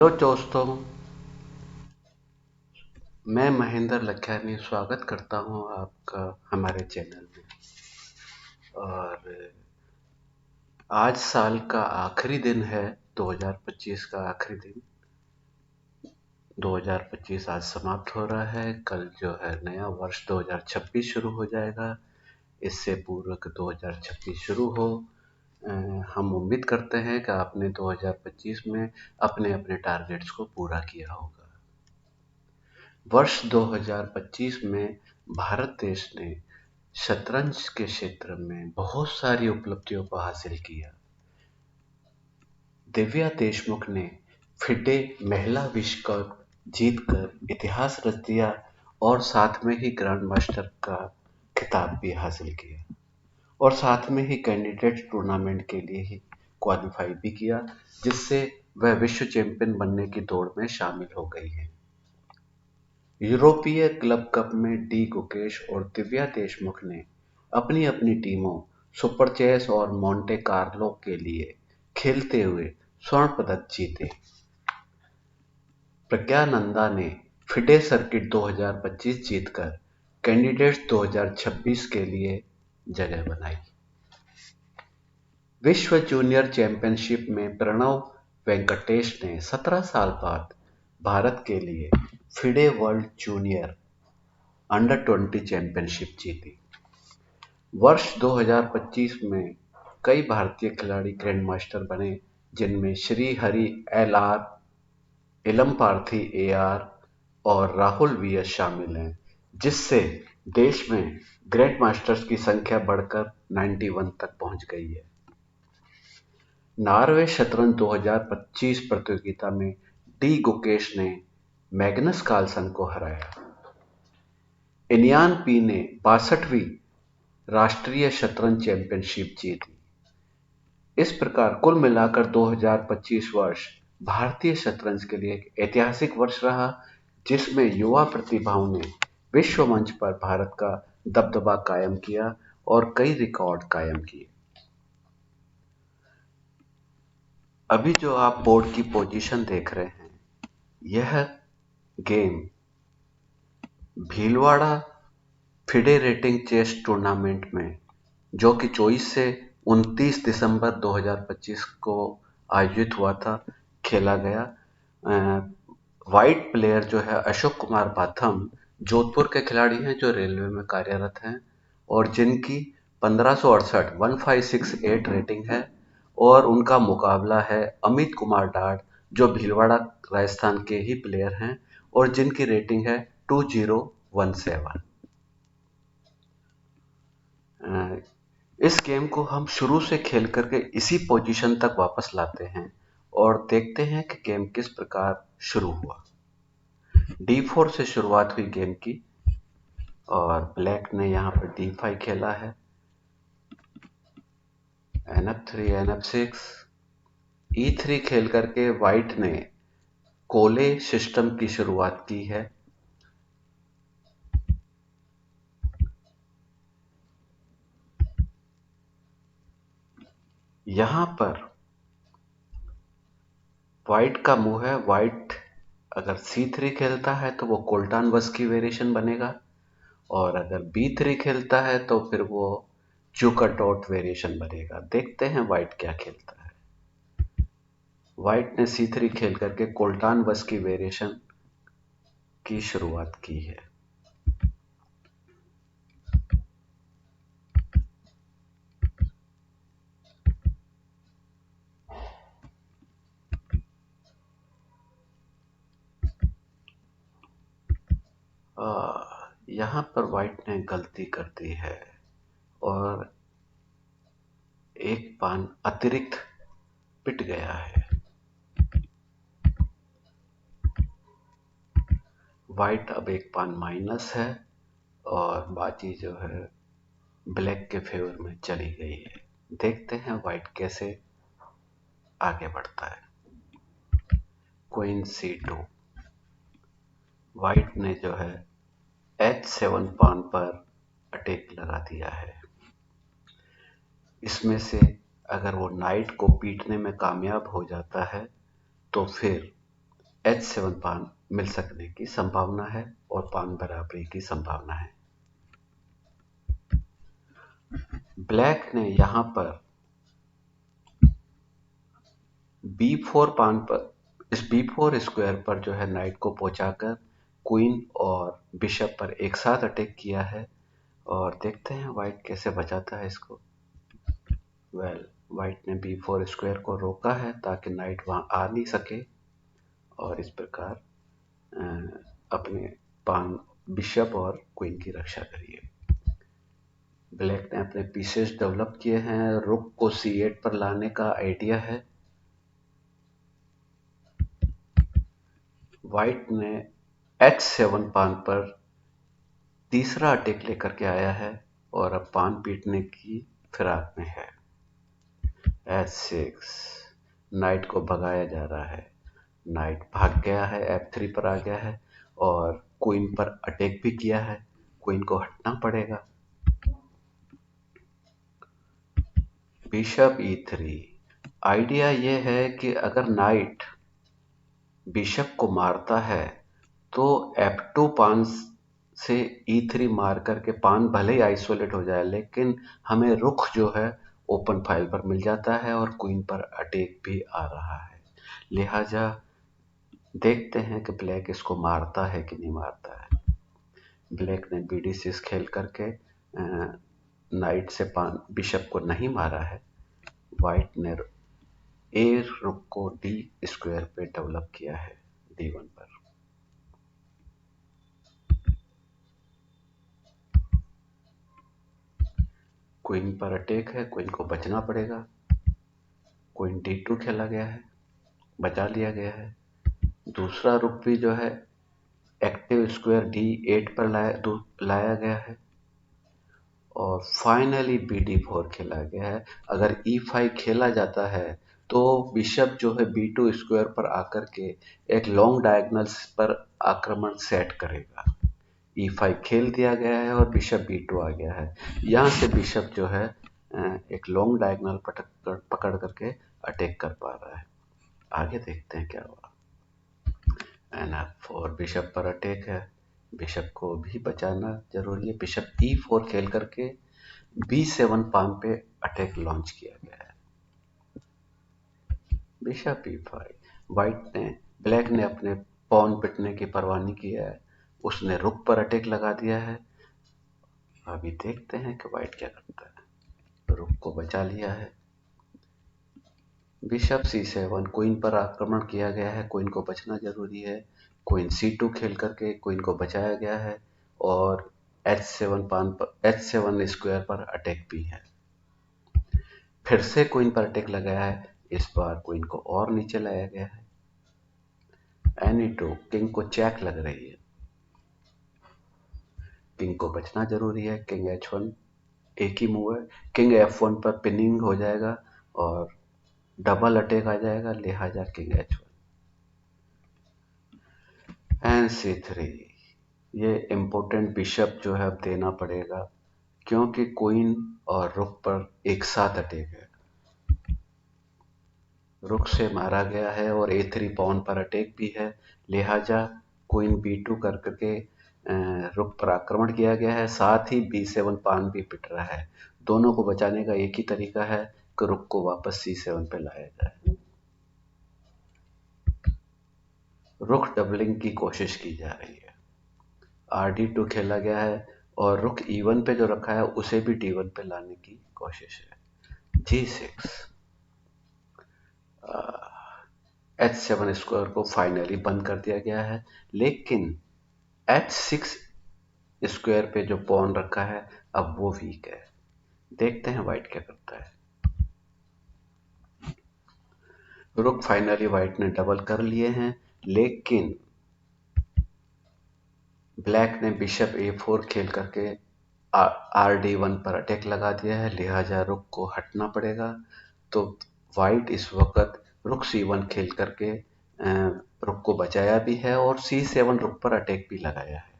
Hello दोस्तों, मैं महेंद्र लखियानी स्वागत करता हूं आपका हमारे चैनल में। और आज साल का आखिरी दिन है, 2025 का आखिरी दिन। 2025 आज समाप्त हो रहा है। कल जो है नया वर्ष 2026 शुरू हो जाएगा। इससे पूर्व कि 2026 शुरू हो, हम उम्मीद करते हैं कि आपने 2025 में अपने अपने टारगेट्स को पूरा किया होगा। वर्ष 2025 में भारत देश ने शतरंज के क्षेत्र में बहुत सारी उपलब्धियों को हासिल किया। दिव्या देशमुख ने फिडे महिला विश्व कप जीतकर इतिहास रच दिया और साथ में ही ग्रैंड मास्टर का खिताब भी हासिल किया और साथ में ही कैंडिडेट टूर्नामेंट के लिए ही क्वालिफाई भी किया, जिससे वह विश्व चैंपियन बनने की दौड़ में शामिल हो गई है। यूरोपीय क्लब कप में डी गुकेश और दिव्या देशमुख ने अपनी अपनी टीमों सुपर चेस और मोंटे कार्लो के लिए खेलते हुए स्वर्ण पदक जीते। प्रज्ञानंदा ने फिडे सर्किट 2025 जीतकर कैंडिडेट्स 2026 के लिए जगह बनाई। विश्व जूनियर चैंपियनशिप में प्रणव वेंकटेश ने 17 साल बाद भारत के लिए FIDE world junior under 20 championship जीती। वर्ष 2025 में कई भारतीय खिलाड़ी ग्रैंड मास्टर बने, जिनमें श्री हरि एल.आर., इलम पार्थी ए.आर. और राहुल वी.एस. शामिल हैं, जिससे देश में ग्रैंड मास्टर्स की संख्या बढ़कर 91 तक पहुंच गई है। नॉर्वे शतरंज 2025 प्रतियोगिता में डी गुकेश ने मैग्नस कार्लसन को हराया। इनियान पी ने 62वीं राष्ट्रीय शतरंज चैंपियनशिप जीती। इस प्रकार कुल मिलाकर 2025 वर्ष भारतीय शतरंज के लिए एक ऐतिहासिक वर्ष रहा, जिसमें युवा प्रतिभाओं ने विश्व मंच पर भारत का दबदबा कायम किया और कई रिकॉर्ड कायम किए। अभी जो आप बोर्ड की पोजीशन देख रहे हैं, यह game Bhilwara FIDE rating chess tournament में, जो कि 24 से 29 दिसंबर 2025 को आयोजित हुआ था, खेला गया। वाइट प्लेयर जो है अशोक कुमार बाथम जोधपुर के खिलाड़ी हैं, जो रेलवे में कार्यरत हैं और जिनकी 1568 रेटिंग है। और उनका मुकाबला है अमित कुमार डाड, जो भीलवाड़ा राजस्थान के ही प्लेयर हैं और जिनकी रेटिंग है 2017। इस गेम को हम शुरू से खेल करके इसी पोजीशन तक वापस लाते हैं और देखते हैं कि गेम किस प्रकार शुरू हुआ। D4 से शुरुआत हुई गेम की और ब्लैक ने यहाँ पर D5 खेला है। NF3, NF6, E3 खेल करके व्हाइट ने कोले सिस्टम की शुरुआत की है। यहाँ पर व्हाइट का मूव है। व्हाइट अगर C3 खेलता है तो वो कोल्टान वस की वेरिएशन बनेगा, और अगर B3 खेलता है तो फिर वो चूकाटोट वेरिएशन बनेगा। देखते हैं व्हाइट क्या खेलता है। व्हाइट ने C3 खेल करके कोल्टान वस की वेरिएशन की शुरुआत की है। यहाँ पर व्हाइट ने गलती कर दी है और एक पान अतिरिक्त पिट गया है। व्हाइट अब एक पान माइनस है और बाजी जो है ब्लैक के फेवर में चली गई है। देखते हैं व्हाइट कैसे आगे बढ़ता है। Queen C2। व्हाइट ने जो है H7 पान पर अटैक लगा दिया है। इसमें से अगर वो नाइट को पीटने में कामयाब हो जाता है तो फिर H7 पान मिल सकने की संभावना है और पान बराबरी की संभावना है। ब्लैक ने यहां पर B4 पान पर, इस B4 स्क्वायर पर जो है नाइट को पहुंचाकर क्वीन और बिशप पर एक साथ अटैक किया है और देखते हैं वाइट कैसे बचाता है इसको। वाइट ने B4 स्क्वायर को रोका है ताकि नाइट वहां आ नहीं सके और इस प्रकार अपने पान बिशप और क्वीन की रक्षा करिए। ब्लैक ने अपने पीसेस डेवलप किए हैं, रुक को C8 पर लाने का आइडिया है। वाइट ने H7 पान पर तीसरा अटैक लेकर के आया है और अब पान पीटने की फिराक में है। H6, नाइट को भगाया जा रहा है। नाइट भाग गया है, F3 पर आ गया है और क्वीन पर अटैक भी किया है। क्वीन को हटना पड़ेगा। बिशप E3, आइडिया ये है कि अगर नाइट बिशप को मारता है तो F2 पान से E3 मार करके पान भले ही आइसोलेट हो जाए लेकिन हमें रुख जो है ओपन फाइल पर मिल जाता है और क्वीन पर अटैक भी आ रहा है। लिहाजा देखते हैं कि ब्लैक इसको मारता है कि नहीं मारता है। ब्लैक ने BD6 खेल करके नाइट से पान बिशप को नहीं मारा है। वाइट ने ए रुक को D स्क्वायर पे डेवलप किया है D1 पर। क्वीन पर अटैक है, क्वीन को बचना पड़ेगा। क्वीन D2 खेला गया है, बचा लिया गया है। दूसरा रुक भी जो है एक्टिव स्क्वायर D8 पर लाया गया है और फाइनली BD4 खेला गया है। अगर E5 खेला जाता है तो बिशप जो है B2 स्क्वायर पर आकर के एक लॉन्ग डायगोनल पर आक्रमण सेट करेगा। E5 खेल दिया गया है और बिशप B2 आ गया है। यहाँ से बिशप जो है एक लॉन्ग डायगोनल पकड़ करके अटैक कर पा रहा है। आगे देखते हैं क्या हुआ। F4, बिशप पर अटैक है, बिशप को भी बचाना जरूरी है। बिशप E4 खेल करके B7 पान पे अटैक लॉन्च किया गया है। बिशप E5, ब्लैक ने अपने पॉन पिटने की परवाह नहीं किया है, उसने रुक पर अटैक लगा दिया है। अभी देखते हैं कि वाइट क्या करता है। रुक को बचा लिया है। बिशप C7, क्वीन पर आक्रमण किया गया है, क्वीन को बचना जरूरी है। क्वीन C2 खेल करके क्वीन को बचाया गया है और H7 स्क्वायर पर अटैक भी है। फिर से क्वीन पर अटैक लगाया है, इस बार क्वीन को और नीचे लाया गया है। Ne2, किंग को चेक लग रही है, किंग को बचना जरूरी है। किंग H1 एक ही मूव है, किंग F1 पर पिनिंग हो जाएगा और डबल अटैक आ जाएगा, लिहाजा किंग H1 एंड C3। ये इम्पोर्टेंट बिशप जो है अब देना पड़ेगा क्योंकि क्वीन और रुक पर एक साथ अटैक है। रुक से मारा गया है और A3 पॉन पर अटैक भी है, लिहाजा क्वीन B2 करके रुक पर आक्रमण किया गया है, साथ ही B7 पान भी पिट रहा है। दोनों को बचाने का एक ही तरीका है कि रुक को वापस C7 पे लाया जाए। रुक डबलिंग की कोशिश की जा रही है। RD2 खेला गया है और रुक E1 पे जो रखा है उसे भी D1 पे लाने की कोशिश है। G6, H7 स्क्वायर को फाइनली बंद कर दिया गया है, लेकिन H6 स्क्वायर पे जो पॉन रखा है अब वो वीक है। देखते हैं वाइट क्या करता है। रुक फाइनली वाइट ने डबल कर लिए हैं, लेकिन ब्लैक ने बिशप A4 खेल करके RD1 पर अटैक लगा दिया है, लिहाजा रुक को हटना पड़ेगा। तो वाइट इस वक्त रुक C1 खेल करके रुक को बचाया भी है और C7 रुक पर अटैक भी लगाया है।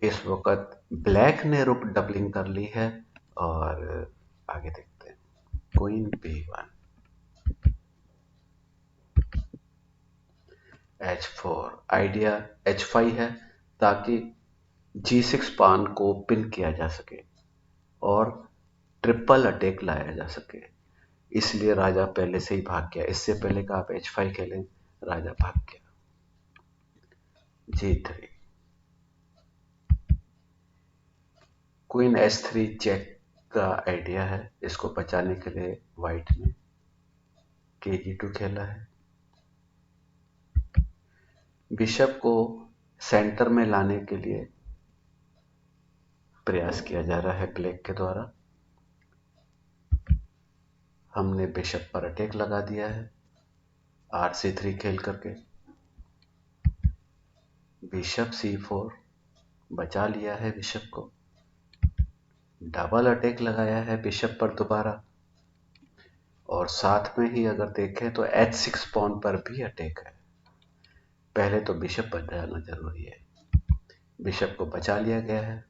इस वक्त ब्लैक ने रुक डबलिंग कर ली है और आगे देखते हैं। Queen B1, H4 idea H5 है ताकि G6 पान को पिन किया जा सके और ट्रिपल अटैक लाया जा सके। इसलिए राजा पहले से ही भाग गया। इससे पहले का आप H5 खेलें, राजा भाग गया। G3 क्वीन H3 चेक का आइडिया है। इसको बचाने के लिए व्हाइट ने KG2 खेला है। बिशप को सेंटर में लाने के लिए प्रयास किया जा रहा है ब्लैक के द्वारा। हमने बिशप पर अटैक लगा दिया है RC3 खेल करके। बिशप C4 बचा लिया है बिशप को। डबल अटैक लगाया है बिशप पर दोबारा, और साथ में ही अगर देखें तो H6 पॉन पर भी अटैक है। पहले तो बिशप बचाना जरूरी है। बिशप को बचा लिया गया है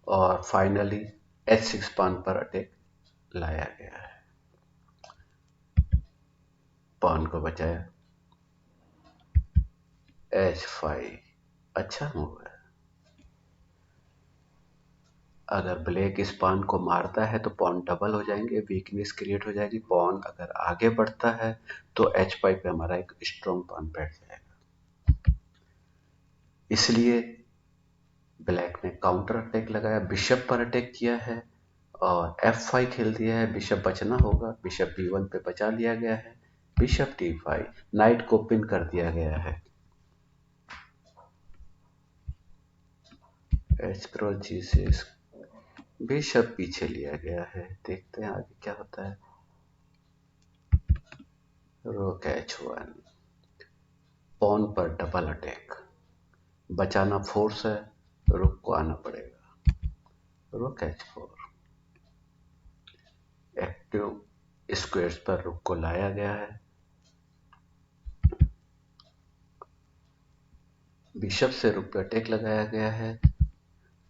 और फाइनली H6 पॉन पर अटैक लाया गया है। पॉन को बचाया। H5 अच्छा मूव है। अगर ब्लैक इस पॉन को मारता है तो पॉन डबल हो जाएंगे, वीकनेस क्रिएट हो जाएगी। पॉन अगर आगे बढ़ता है तो H5 पे हमारा एक स्ट्रॉन्ग पॉन बैठ जाएगा। इसलिए ब्लैक ने काउंटर अटैक लगाया, बिशप पर अटैक किया है और F5 खेल दिया है। बिशप बचना होगा। बिशप B1 पे बचा लिया गया है। बिशप D5 नाइट को पिन कर दिया गया है। H क्रॉस G6 बिशप पीछे लिया गया है। देखते हैं आगे क्या होता है। रोक H1 पॉन पर डबल अटैक। बचाना फोर्स है, रुक को आना पड़ेगा। रुक H4 एक्टिव स्क्वायर्स पर रुक को लाया गया है। बिशप से रुक पे अटैक लगाया गया है,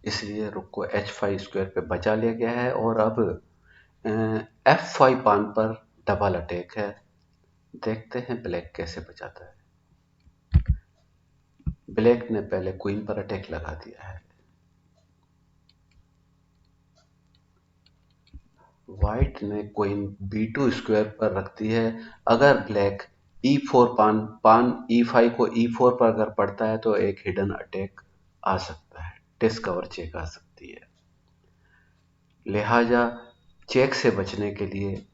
इसलिए रुक को H5 स्क्वायर पे बचा लिया गया है। और अब F5 पान पर डबल अटैक है। देखते हैं ब्लैक कैसे बचाता है। ब्लैक ने पहले क्वीन पर अटैक लगा दिया है। व्हाइट ने क्वीन B2 स्क्वायर पर रख दी है। अगर ब्लैक E4 पान E5 को E4 पर अगर पड़ता है तो एक हिडन अटैक आ सकता है, डिस्कवर चेक आ सकती है। लिहाजा चेक से बचने के लिए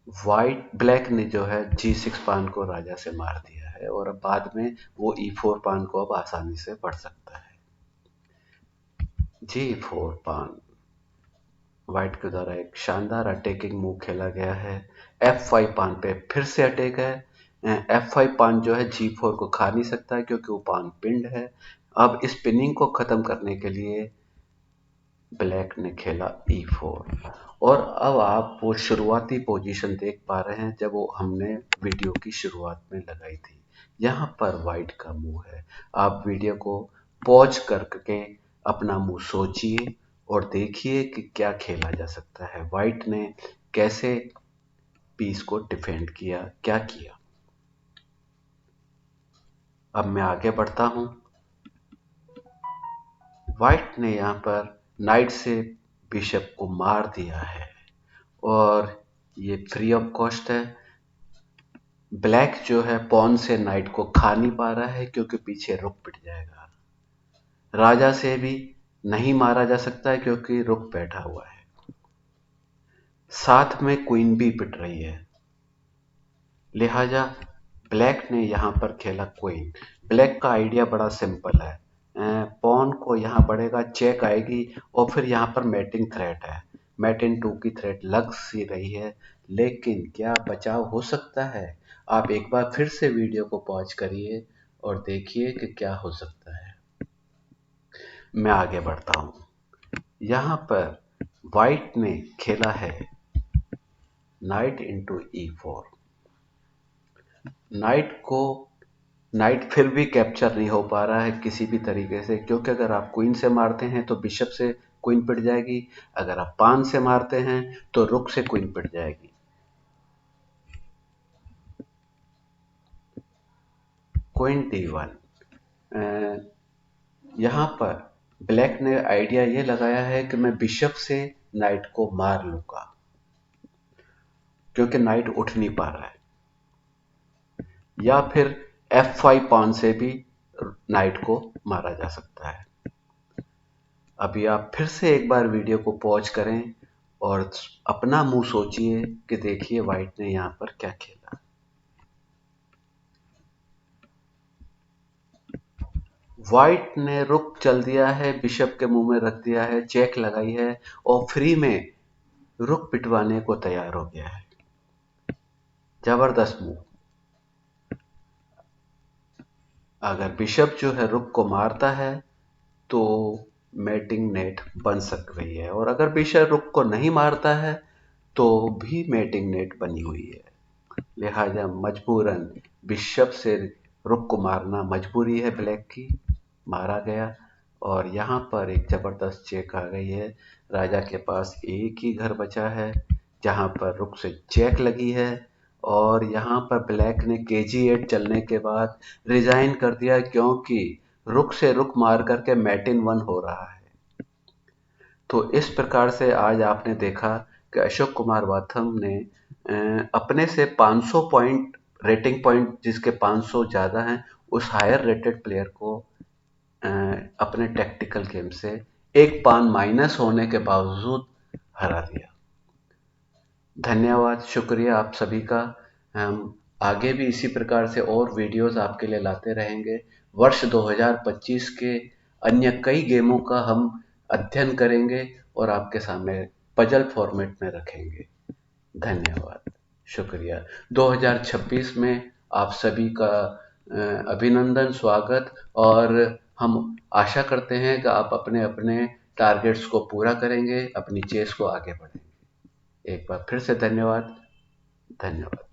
ब्लैक ने जो है G6 पान को राजा से मार दिया है और अब बाद में वो E4 पान को अब आसानी से पढ़ सकता है। G4 पान व्हाइट के द्वारा एक शानदार अटैकिंग मूव खेला गया है। F5 पान पे फिर से अटैक है। F5 पान जो है G4 को खा नहीं सकता है क्योंकि वो पान पिंड है। अब इस पिनिंग को खत्म करने के लिए ब्लैक ने खेला E4 और अब आप वो शुरुआती पोजीशन देख पा रहे हैं जब वो हमने वीडियो की शुरुआत में लगाई थी। यहाँ पर व्हाइट का मूव है। आप वीडियो को पॉज करके अपना मूव सोचिए और देखिए कि क्या खेला जा सकता है। व्हाइट ने कैसे पीस को डिफेंड किया, क्या किया। अब मैं आगे बढ़ता हूँ। व्हाइट ने यहाँ पर नाइट से बिशप को मार दिया है और ये फ्री ऑफ कॉस्ट है। ब्लैक जो है पॉन से नाइट को खा नहीं पा रहा है क्योंकि पीछे रुक पिट जाएगा। राजा से भी नहीं मारा जा सकता है क्योंकि रुक बैठा हुआ है। साथ में क्वीन भी पिट रही है। लिहाजा ब्लैक ने यहाँ पर खेला क्वीन। ब्लैक का आइडिया बड़ा सिंपल है। पॉन को यहाँ बढ़ेगा, चेक आएगी और फिर यहाँ पर मैटिंग थ्रेट है। मैट इन 2 की थ्रेट लग सी रही है, लेकिन क्या बचाव हो सकता है? आप एक बार फिर से वीडियो को पॉज करिए और देखिए कि क्या हो सकता है। मैं आगे बढ़ता हूँ। यहाँ पर व्हाइट ने खेला है नाइट इंटू E4। नाइट फिर भी कैप्चर नहीं हो पा रहा है किसी भी तरीके से, क्योंकि अगर आप क्वीन से मारते हैं तो बिशप से क्वीन पिट जाएगी। अगर आप पान से मारते हैं तो रुक से क्वीन पिट जाएगी। Queen D1। यहाँ पर ब्लैक ने आइडिया ये लगाया है कि मैं बिशप से नाइट को मार लूंगा, क्योंकि नाइट उठ नहीं पा रहा है। या फिर F5 पान से भी नाइट को मारा जा सकता है। अभी आप फिर से एक बार वीडियो को पॉज करें और अपना मुंह सोचिए कि देखिए व्हाइट ने यहाँ पर क्या खेला। व्हाइट ने रुक चल दिया है, बिशप के मुंह में रख दिया है, चेक लगाई है और फ्री में रुक पिटवाने को तैयार हो गया है। जबरदस्त मूव। अगर बिशप जो है रुक को मारता है तो मेटिंग नेट बन सक रही है, और अगर बिशप रुक को नहीं मारता है तो भी मेटिंग नेट बनी हुई है। लिहाजा मजबूरन बिशप से रुक को मारना मजबूरी है ब्लैक की। मारा गया और यहाँ पर एक जबरदस्त चेक आ गई है। राजा के पास एक ही घर बचा है जहाँ पर रुक से चेक लगी है, और यहाँ पर ब्लैक ने kg8 चलने के बाद रिजाइन कर दिया, क्योंकि रुक से रुक मार करके मैटिन 1 हो रहा है। तो इस प्रकार से आज आपने देखा कि अशोक कुमार वाथम ने अपने से 500 पॉइंट रेटिंग पॉइंट, जिसके 500 ज़्यादा हैं, उस हायर रेटेड प्लेयर को अपने टैक्टिकल गेम से एक पान माइनस होने के बावजूद हरा दिया। धन्यवाद, शुक्रिया आप सभी का। हम आगे भी इसी प्रकार से और वीडियोस आपके लिए लाते रहेंगे। वर्ष 2025 के अन्य कई गेमों का हम अध्ययन करेंगे और आपके सामने पजल फॉर्मेट में रखेंगे। धन्यवाद, शुक्रिया। 2026 में आप सभी का अभिनंदन, स्वागत, और हम आशा करते हैं कि आप अपने अपने टारगेट्स को पूरा करेंगे, अपनी चेस को आगे बढ़ेंगे। एक बार फिर से धन्यवाद। धन्यवाद।